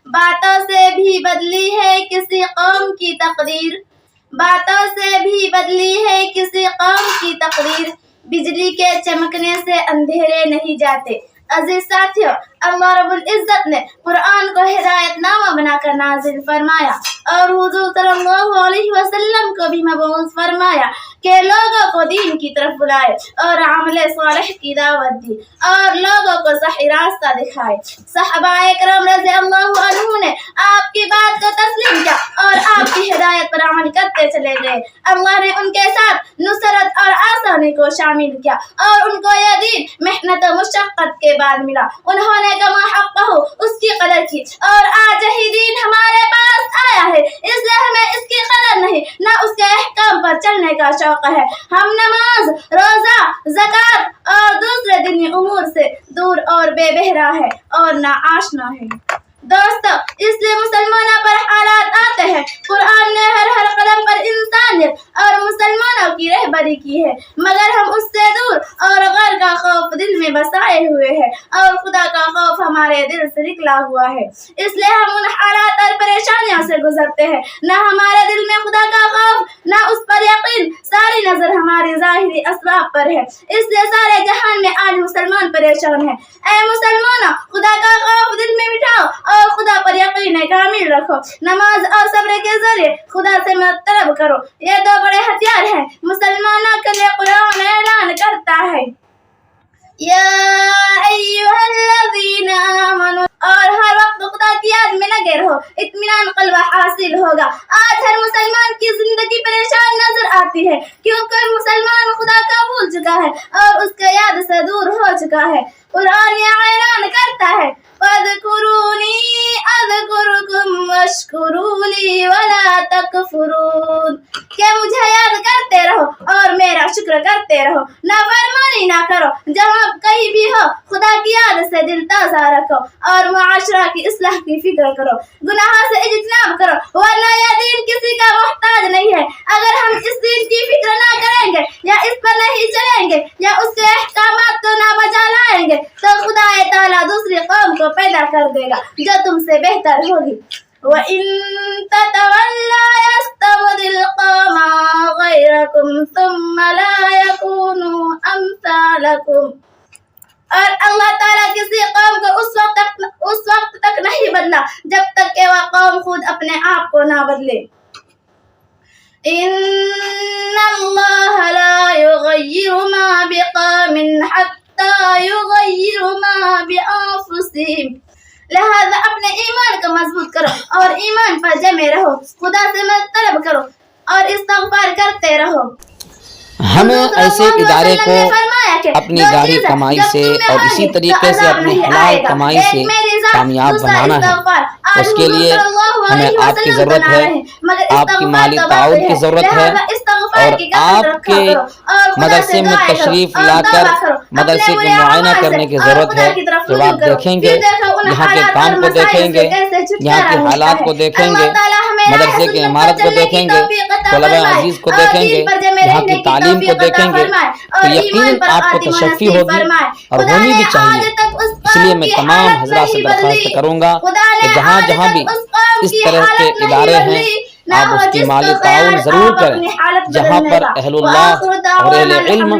باتوں سے بھی بدلی ہے کسی قوم کی تقدیر، باتوں سے بھی بدلی ہے کسی قوم کی تقدیر، بجلی کے چمکنے سے اندھیرے نہیں جاتے۔ عزیز ساتھیو، اللہ رب العزت نے قرآن کو ہدایت نامہ بنا کر نازل فرمایا اور حضور صلی اللہ علیہ وسلم کو بھی مبعوث فرمایا کہ لوگوں کو دین کی طرف بلائے اور عمل صالح کی دعوت دی اور لوگوں کو صحیح راستہ دکھائے۔ صحابہ کرام رضی اللہ عنہ نے آپ کی بات کو تسلیم کیا اور آپ کی ہدایت پر عمل کرتے چلے گئے۔ اللہ نے ان کے ساتھ نصرت اور آسانی کو شامل کیا اور ان کو یہ دین محنت و مشقت کے بعد ملا۔ انہوں نے کما حقہ اس کی قدر کی اور آج یہی دین ہمارے پاس آیا ہے، اس لیے ہمیں اس کی قدر نہیں نہ اس کے احکام پر چلنے کا شوق ہے۔ ہم نماز، روزہ، زکوٰۃ اور دوسرے دینی امور سے دور اور بے بہرا ہے اور نہ آشنا ہے۔ دوستو، اس لیے مسلمانوں پر حالات آتے ہیں۔ قرآن نے ہر قدم پر انسانیت اور مسلمانوں کی رہبری کی ہے، مگر ہم اس سے دور اور غیر کا خوف دل میں بسائے ہوئے ہیں اور خدا کا خوف ہمارے دل سے نکلا ہوا ہے۔ اس لیے ہم ان حالات اور پریشانیوں سے گزرتے ہیں، نہ ہمارے دل میں خدا کا خوف نہ اس پر یقین، ساری نظر ہماری ظاہری اسباب پر ہے۔ اس لیے سارے جہان میں آج مسلمان پریشان ہیں۔ اے مسلمانوں، خدا کا خوف دل میں بٹھاؤ اور خدا پر یقین کامل رکھو۔ نماز اور صبر کے ذریعے خدا سے مدد طلب کرو، یہ دو بڑے ہتھیار ہیں۔ مسلمانوں کے لیے قرآن اعلان کرتا ہے یا ایھا الذین آمنوا، اور ہر وقت خدا کی یاد میں لگے رہو، اطمینان قلب حاصل ہوگا۔ آج ہر مسلمان کی زندگی پریشان نظر آتی ہے کیونکہ مسلمان خدا کا بھول چکا ہے اور اس کے یاد سے دور ہو چکا ہے۔ قرآن یہ اعلان کرتا ہے فاذکرونی اذکرکم واشکروا لی ولا تکفرون، کہ مجھے یاد کرتے رہو اور میرا شکر کرتے رہو، نافرمانی نہ کرو، جہاں کہیں بھی ہو خدا کی یاد سے دل تازہ رکھو اور معاشرہ کی اصلاح کی فکر کرو، گناہ سے اجتناب کرو، ورنہ یہ دین کسی کا محتاج نہیں ہے۔ اگر ہم اس دین کی فکر نہ کریں گے یا اس پر نہیں چلیں گے یا اس کے احکامات کو نہ بجا لائیں گے تو خدا تعالیٰ دوسری قوم کو پیدا کر دے گا جو تم سے بہتر ہوگی۔ وَإِن تَتَوَلَّوْا يَسْتَبْدِلْ قَوْمًا غَيْرَكُمْ ثُمَّ لَا يَكُونُوا أَمْثَالَكُمْ، اور اللہ تعالیٰ کسی قوم کو اس وقت تک نہیں بدلا جب تک کہ وہ قوم خود اپنے آپ کو نہ بدلے۔ إِنَّ اللَّهَ لَا يُغَيِّرُ مَا بِقَوْمٍ حَتَّى يُغَيِّرُوا مَا بِأَنفُسِهِمْ، لہذا اپنے ایمان کو مضبوط کرو اور ایمان پر جمے رہو، خدا سے مدد طلب کرو اور استغفار کرتے رہو۔ ہمیں ایسے ادارے کو اپنی جاری کمائی سے اور اسی طریقے سے اپنی حلال کمائی سے کامیاب بنانا ہے۔ اس کے لیے ہمیں آپ کی ضرورت ہے، آپ کی مالی تعاون کی ضرورت ہے اور آپ کے مدرسے میں تشریف لا کر مدرسے کو معائنہ کرنے کی ضرورت ہے۔ جب آپ دیکھیں گے، یہاں کے کام کو دیکھیں گے، یہاں کے حالات کو دیکھیں گے، مدرسے کی عمارت کو دیکھیں گے، طلبہ عزیز کو دیکھیں گے، یہاں کی تعلیم کو دیکھیں گے تو یقیناً آپ کو تشفی ہوگی اور ہونی بھی چاہیے۔ اس لیے میں تمام حضرات سے درخواست کروں گا کہ جہاں جہاں بھی اس طرح کے ادارے ہیں آپ اس کی مالی تعاون ضرور کریں، جہاں پر اہل اللہ اور اہل علم